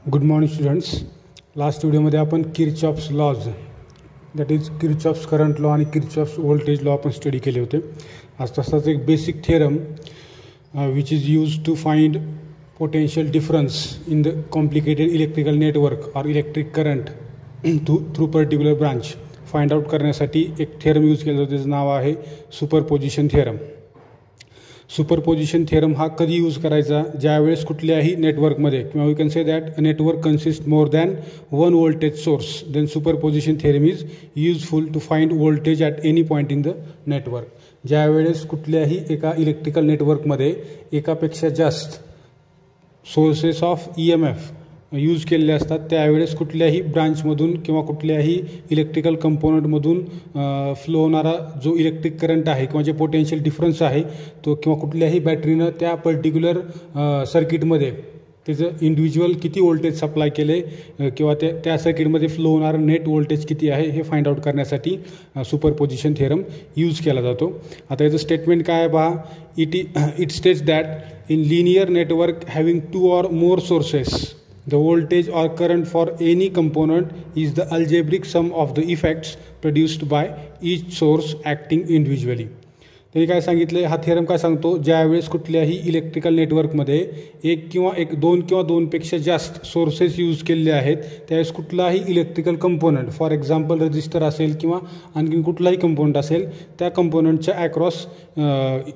Good morning students. Last व्हिडिओमध्ये आपण Kirchhoff's laws that is Kirchhoff's current law आणि Kirchhoff's voltage law आपण study केले होते. आज तसाच एक basic theorem which is use to find potential difference in the complicated electrical network और electric current through particular branch find out करण्यासाठी एक थेरम यूज केलं होतं. त्याचं नाव आहे सुपरपोजिशन थेरम. सुपरपोजिशन थेरम हा कधी यूज करायचा, ज्यावेळेस कुठल्याही नेटवर्कमध्ये किंवा we can say that a network consist more than one voltage source, then superposition theorem is useful to find voltage at any point in the network. ज्यावेळेस कुठल्याही एका इलेक्ट्रिकल नेटवर्कमध्ये एकापेक्षा जास्त सोर्सेस ऑफ EMF यूज केलेले असतात, त्यावेळेस कुठल्याही ब्रांचमधून किंवा कुठल्याही इलेक्ट्रिकल कंपोनंटमधून फ्लो होणारा जो इलेक्ट्रिक करंट आहे किंवा जे पोटेन्शियल डिफरन्स आहे तो, किंवा कुठल्याही बॅटरीनं त्या पर्टिक्युलर सर्किटमध्ये त्याचं इंडिव्हिज्युअल किती व्होल्टेज सप्लाय केले किंवा त्या सर्किटमध्ये फ्लो होणारं नेट व्होल्टेज किती आहे हे फाइंड आउट करण्यासाठी सुपरपोजिशन थेरम यूज केला जातो. आता याचं स्टेटमेंट काय आहे पहा. It states that in linear network having 2 or more sources, the voltage or current for any component is the algebraic sum of the effects produced by each source acting individually. त्यांनी काय सांगितलं, हा theorem काय सांगतो, ज्यावेळेस कुठल्याही electrical नेटवर्कमध्ये दोन किंवा दोनपेक्षा जास्त सोर्सेस यूज केलेले आहेत, त्यावेळेस कुठलाही electrical component, for example register असेल किंवा आणखी कुठलाही कंपोनंट असेल, त्या कंपोनंटच्या अक्रॉस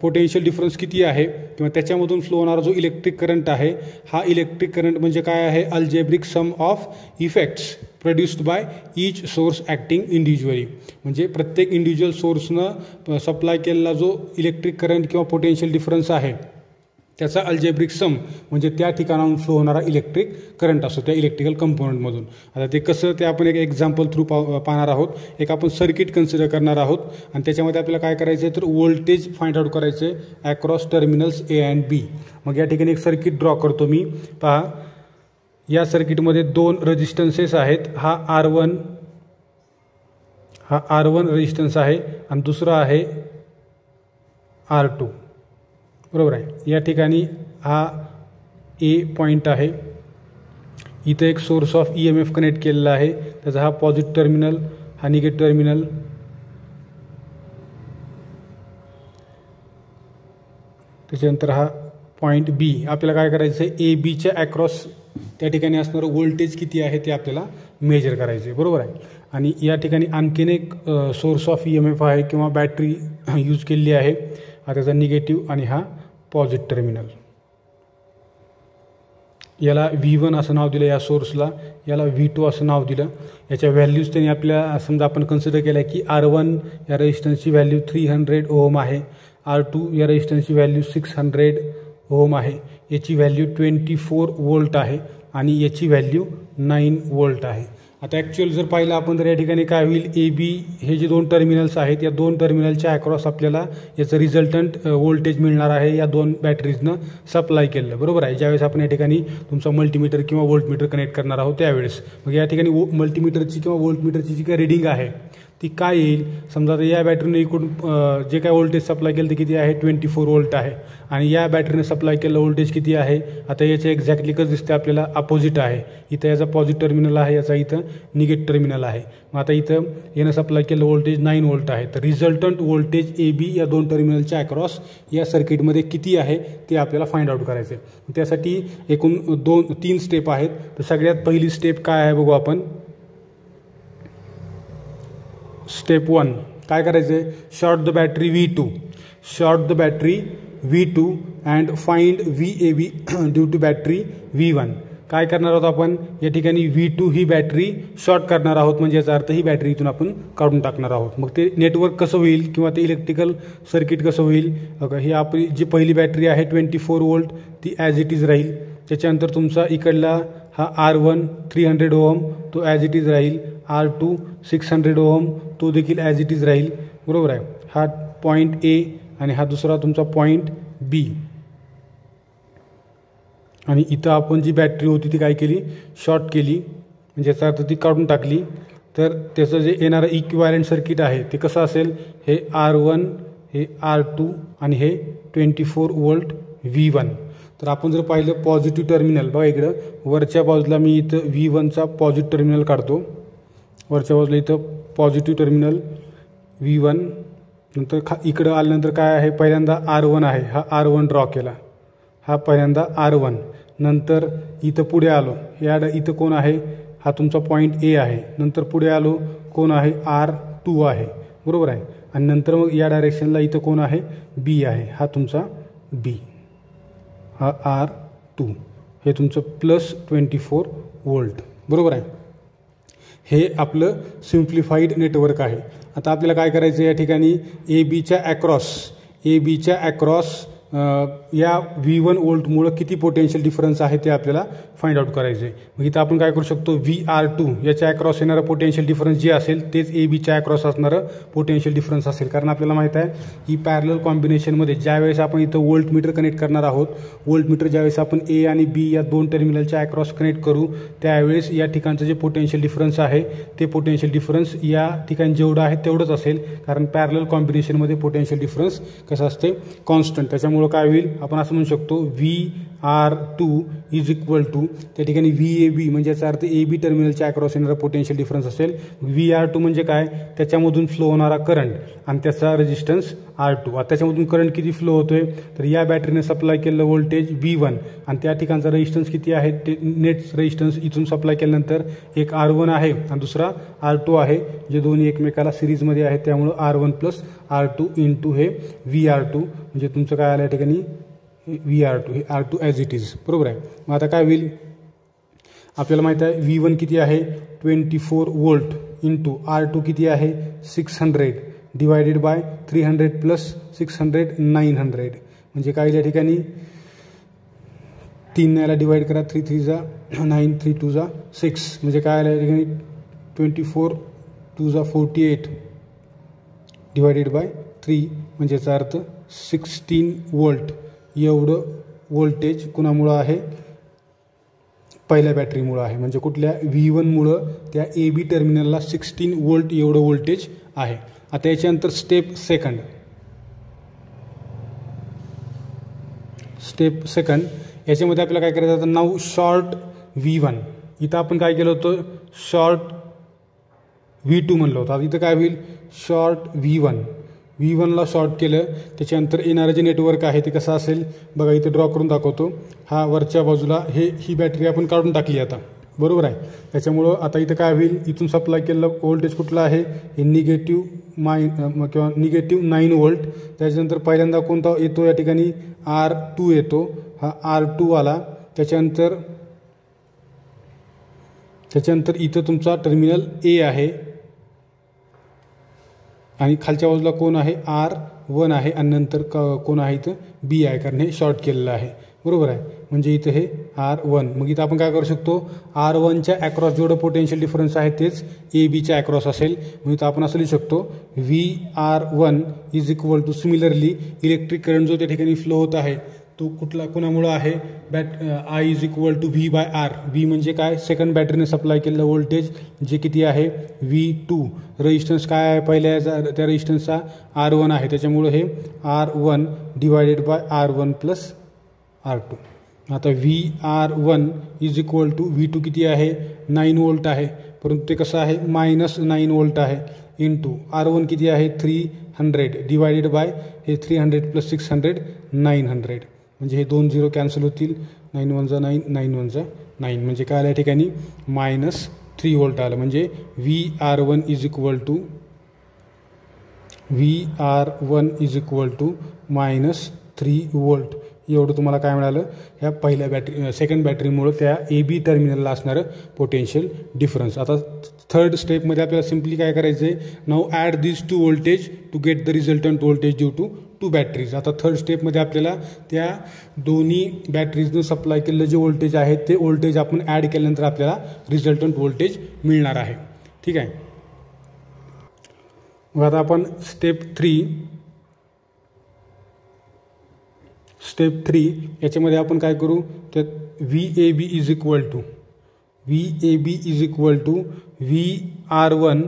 पोटेन्शियल डिफरन्स किती आहे किंवा त्याच्यामधून फ्लो होणारा जो इलेक्ट्रिक करंट आहे, हा इलेक्ट्रिक करंट म्हणजे काय आहे, algebraic sum of effects produced by each source acting individually. म्हणजे प्रत्येक इंडिव्हिज्युअल सोर्सनं सप्लाय केलेला जो इलेक्ट्रिक करंट किंवा पोटेन्शियल डिफरन्स आहे त्याचा अल्जेब्रिक सम म्हणजे त्या ठिकाणाहून फ्लो होणारा इलेक्ट्रिक करंट असतो त्या इलेक्ट्रिकल कंपोनंटमधून. आता ते कसं ते आपण एक एक्झाम्पल थ्रू पाहणार आहोत. एक आपण सर्किट कन्सिडर करणार आहोत आणि त्याच्यामध्ये आपल्याला काय करायचं आहे तर व्होल्टेज फाइंड आउट करायचं आहे across terminals A and B. मग या ठिकाणी एक सर्किट ड्रॉ करतो मी. पहा, या सर्किटमध्ये 2 रेजिस्टन्सेस आहेत. हा R1 रेजिस्टन्स आहे आणि दुसरा आहे R2. बरोबर आहे. या ठिकाणी हा A पॉईंट आहे. इथं एक सोर्स ऑफ EMF कनेक्ट केलेला आहे. त्याचा हा पॉझिटिव्ह टर्मिनल, हा निगेटिव्ह टर्मिनल. त्याच्यानंतर हा पॉईंट B. आपल्याला काय करायचं आहे, ABच्या अक्रॉस त्या ठिकाणी असणारं व्होल्टेज किती आहे ते आपल्याला मेजर करायचं आहे. बरोबर आहे. आणि या ठिकाणी आणखीन एक सोर्स ऑफ EMF आहे किंवा बॅटरी यूज केलेली आहे. हा त्याचा निगेटिव्ह आणि हा पॉझिटिव्ह टर्मिनल. याला V1 असं नाव दिलं या सोर्सला, याला V2 असं नाव दिलं. याच्या व्हॅल्यूज त्यांनी आपल्या समजा आपण कन्सिडर केलं की R1 या रेजिस्टन्सची व्हॅल्यू 300 ओहम आहे, R2 या रेजिस्टन्सची व्हॅल्यू 600 ओहम आहे, याची व्हॅल्यू 24 वोल्ट आहे आणि याची व्हॅल्यू 9 वोल्ट आहे. आता ॲक्च्युअल जर पाहिलं आपण तर या ठिकाणी काय होईल, AB हे जे 2 टर्मिनल्स आहेत, या 2 टर्मिनलच्या अक्रॉस आपल्याला याचं रिझल्टंट व्होल्टेज मिळणार आहे या 2 बॅटरीजनं सप्लाय केलं. बरोबर आहे. ज्यावेळेस आपण या ठिकाणी तुमचा मल्टीमीटर किंवा व्होल्टमीटर कनेक्ट करणार आहोत त्यावेळेस मग या ठिकाणी मल्टीमीटरची किंवा व्होल्टमीटरची जी काही रिडिंग आहे ती काय येईल, समजा आता या बॅटरीने इकडून जे काय व्होल्टेज सप्लाय केलं ते किती आहे, 24 वोल्ट आहे आणि या बॅटरीने सप्लाय केलं व्होल्टेज किती आहे. आता याचं एक्झॅक्टली कसं दिसते आपल्याला, अपोजिट आहे. इथं याचा पॉझिटिव्ह टर्मिनल आहे, याचा इथं निगेटिव्ह टर्मिनल आहे. मग आता इथं यानं सप्लाय केलं व्होल्टेज 9 वोल्ट आहे. तर रिझल्टंट व्होल्टेज AB या 2 टर्मिनलच्या अक्रॉस या सर्किटमध्ये किती आहे ते आपल्याला फाइंड आउट करायचं आहे. त्यासाठी एकूण 3 स्टेप आहेत. तर सगळ्यात पहिली स्टेप काय आहे बघू आपण. स्टेप 1 काय करायचं आहे, short the battery V2, short the battery V2 and find VAB due to battery V1. काय करणार आहोत आपण, या ठिकाणी V2 ही बॅटरी शॉर्ट करणार आहोत, म्हणजे याचा अर्थ ही बॅटरी इथून आपण काढून टाकणार आहोत. मग ते नेटवर्क कसं होईल किंवा ते इलेक्ट्रिकल सर्किट कसं होईल, ही आपली जी पहिली बॅटरी आहे 24 वोल्ट ती ॲज इट इज राहील. त्याच्यानंतर तुमचा इकडला हा R1 300 ओहम तो ॲज इट इज राहील, R2 600 ओहम तो देखील ॲज इट इज राहील. बरोबर आहे. हा पॉईंट A आणि हा दुसरा तुमचा पॉईंट B. आणि इथं आपण जी बॅटरी होती ती काय केली, शॉर्ट केली, म्हणजे याचा अर्थ ती काढून टाकली. तर त्याचं जे येणारं इक्विव्हॅलंट सर्किट आहे ते कसं असेल, हे R1 हे R2 आणि हे 24 वोल्ट V1. तर आपण जर पाहिलं पॉझिटिव्ह टर्मिनल बघा इकडं वरच्या बाजूला मी इथं V1चा पॉझिटिव्ह टर्मिनल काढतो. वरच्या बाजूला इथं पॉझिटिव्ह टर्मिनल V1. नंतर इकडं आल्यानंतर काय आहे पहिल्यांदा R1 आहे, हा R1 ड्रॉ केला, हा पहिल्यांदा R1. नंतर इथं पुढे आलो, या इथं कोण आहे, हा तुमचा पॉईंट A आहे. नंतर पुढे आलो कोण आहे R2 आहे, बरोबर आहे. आणि नंतर मग या डायरेक्शनला इथं कोण आहे B आहे, हा तुमचा B, हा R2. हे तुमचं +24 वोल्ट, बरोबर आहे. हे आपलं सिम्प्लिफाईड नेटवर्क आहे. आता आपल्याला काय करायचं या ठिकाणी ए बीच्या ॲक्रॉस या V1 वोल्टमुळं किती पोटेन्शियल डिफरन्स आहे ते आपल्याला फाइंड आउट करायचं आहे. मग इथं आपण काय करू शकतो VR2 याच्या ॲक्रॉस येणारं पोटेन्शियल डिफरन्स जे असेल तेच ए बीच्या ॲक्रॉस असणारं पोटेन्शियल डिफरन्स असेल. कारण आपल्याला माहीत आहे ही पॅरलल कॉम्बिनेशनमध्ये ज्यावेळेस आपण इथं वोल्ट मीटर कनेक्ट करणार आहोत, वोल्ट मीटर ज्यावेळेस आपण A आणि B या दोन टर्मिनलच्या ॲक्रॉस कनेक्ट करू त्यावेळेस या ठिकाणचं जे पोटेन्शियल डिफरन्स आहे ते पोटेन्शियल डिफरन्स या ठिकाणी जेवढं आहे तेवढंच असेल. कारण पॅरलल कॉम्बिनेशनमध्ये पोटेन्शियल डिफरन्स कसं असते कॉन्स्टंट. त्याच्यामुळे काय होईल आपण असं म्हणू शकतो VR2 इज इक्वल टू त्या ठिकाणी VAB म्हणजे याचा अर्थ AB टर्मिनलच्या अक्रॉस येणारा पोटेन्शियल डिफरन्स असेल. VR2 म्हणजे काय, त्याच्यामधून फ्लो होणारा करंट आणि त्याचा रेजिस्टन्स R2. आता त्याच्यामधून करंट किती फ्लो होतोय तर या बॅटरीने सप्लाय केलेलं व्होल्टेज V1 आणि त्या ठिकाणचा रेजिस्टन्स किती आहे ते नेट रेजिस्टन्स इथून सप्लाय केल्यानंतर एक R1 आहे आणि दुसरा R2 आहे जे दोन्ही एकमेकाला सिरीजमध्ये आहेत. त्यामुळं R1 + R2 इंटू हे VR2 म्हणजे तुमचं काय आलं या ठिकाणी VR2 हे R2 ॲज इट इज, बरोबर आहे. मग आता काय होईल आपल्याला माहिती आहे V1 किती आहे 24 वोल्ट इंटू R2 किती आहे 600 डिवायडेड बाय 300 + 600 900 म्हणजे काय या ठिकाणी 3 याला डिवाइड करा 3 3 जा 9 3 2 जा 6 म्हणजे काय आलं या ठिकाणी 24 2 जा 48 डिवायडेड बाय 3 म्हणजे याचा अर्थ 16 वोल्ट एवढं वोल्टेज कुणामुळं आहे पहिल्या बॅटरीमुळं आहे. म्हणजे कुठल्या V1मुळं त्या AB टर्मिनलला 16 वोल्ट एवढं वोल्टेज आहे. आता याच्यानंतर स्टेप सेकंड याच्यामध्ये आपल्याला काय करायचं होतं नाऊ शॉर्ट V1. इथं आपण काय केलं होतं शॉर्ट V2 म्हणलं होतं. आता इथं काय होईल शॉर्ट V1ला शॉर्ट केलं त्याच्यानंतर येणारं जे नेटवर्क आहे ते कसं असेल बघा इथे ड्रॉ करून दाखवतो. हा वरच्या बाजूला ही बॅटरी आपण काढून टाकली आता, बरोबर आहे. त्याच्यामुळं आता इथं काय होईल इथून सप्लाय केलेलं व्होल्टेज कुठलं आहे हे निगेटिव्ह 9 वोल्ट. त्याच्यानंतर पहिल्यांदा कोणता येतो या ठिकाणी R2 येतो, हा R2 आला. त्याच्यानंतर इथं तुमचा टर्मिनल A आहे आणि खालच्या बाजूला कोण आहे R1 आहे आणि नंतर कोण आहे इथं B आहे कारण हे शॉर्ट केलेलं आहे, बरोबर आहे. म्हणजे इथं हे R1. मग इथं आपण काय करू शकतो R1च्या ॲक्रॉस जेवढं पोटेन्शियल डिफरन्स आहे तेच ABच्या ॲक्रॉस असेल. मग इथं आपण असं लिहू शकतो VR1 is equal two similarly electric current जो त्या ठिकाणी फ्लो होत आहे तो कुणामुळं आहे I is equal to V/R. V म्हणजे काय सेकंड बॅटरीने सप्लाय केलेलं व्होल्टेज जे किती आहे V2. रेजिस्टन्स काय आहे पहिल्या त्या रेजिस्टन्सचा R1 आहे त्याच्यामुळं हे R1 divided by R1 + R2. आता VR1 is equal to V2 किती आहे 9 वोल्ट आहे परंतु ते कसं आहे -9 वोल्ट आहे इंटू R1 किती आहे 300 डिवायडेड बाय हे 300 + 600 900 म्हणजे हे 2 0 कॅन्सल होतील 9 1 जा 9 9 1 जा 9 म्हणजे काय आलं या ठिकाणी -3 वोल्ट आलं. म्हणजे VR1 is equal to -3 volt एवढं तुम्हाला काय मिळालं ह्या पहिल्या सेकंड बॅटरीमुळं त्या AB टर्मिनलला असणारं पोटेन्शियल डिफरन्स. आता थर्ड स्टेपमध्ये आपल्याला सिम्पली काय करायचं आहे now add this 2 voltage to get the resultant voltage due to 2 batteries. आता थर्ड स्टेपमध्ये आपल्याला त्या दोन्ही बॅटरीजनं सप्लाय केलेलं जे व्होल्टेज आहे ते व्होल्टेज आपण ॲड केल्यानंतर आपल्याला रिझल्टंट व्होल्टेज मिळणार आहे, ठीक आहे. मग आता आपण स्टेप 3 याच्यामध्ये आपण काय करू तर VAB is equal to VR1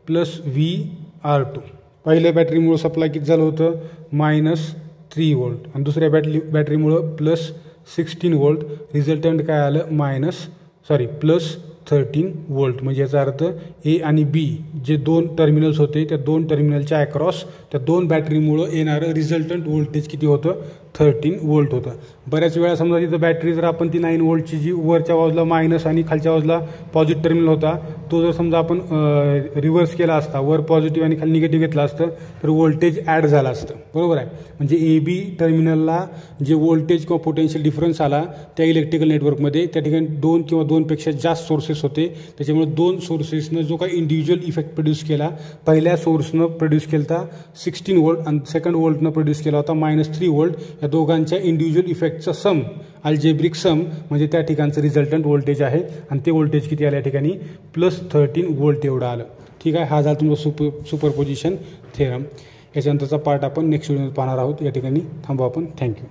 + VR2. पहिल्या बॅटरीमुळं सप्लाय किती झालं होतं -3 वोल्ट आणि दुसऱ्या बॅटरीमुळं 16 वोल्ट, रिझल्टंट काय आलं प्लस 13 वोल्ट. म्हणजे याचा अर्थ ए आणि बी जे दोन टर्मिनल्स होते त्या दोन टर्मिनलच्या अक्रॉस त्या दोन बॅटरीमुळं येणारं रिझल्टंट व्होल्टेज किती होतं, 13 वोल्ट होतं. बऱ्याच वेळा समजा तिथं बॅटरी जर आपण ती 9 वोल्टची जी वरच्या बाजूला मायनस आणि खालच्या बाजूला पॉझिटिव्ह टर्मिनल होता तो जर समजा आपण रिव्हर्स केला असता, वर पॉझिटिव्ह आणि खाली निगेटिव्ह घेतला असतं तर व्होल्टेज ॲड झालं असतं, बरोबर आहे. म्हणजे ए बी टर्मिनलला जे व्होल्टेज किंवा पोटेन्शियल डिफरन्स आला त्या इलेक्ट्रिकल नेटवर्कमध्ये त्या ठिकाणी 2 किंवा 2 पेक्षा जास्त सोर्सेस होते. त्याच्यामुळे 2 सोर्सेसनं जो काही इंडिव्हिज्युअल इफेक्ट प्रोड्यूस केला, पहिल्या सोर्सनं प्रोड्यूस केला होता 16 वोल्ट आणि सेकंड वोल्टनं प्रोड्यूस केला होता -3 वोल्ट. या दोघांच्या इंडिव्हिज्युअल इफेक्टचा सम, अल्जेब्रिक सम, म्हणजे त्या ठिकाणचं रिझल्टंट व्होल्टेज आहे आणि ते व्होल्टेज किती आलं या ठिकाणी +13 वोल्ट एवढं आलं. ठीक आहे. हा झाला तुमचा सुपरपोजिशन थेरम. याच्यानंतरचा पार्ट आपण नेक्स्ट व्हिडिओमध्ये पाहणार आहोत. या ठिकाणी थांबू आपण. थँक्यू.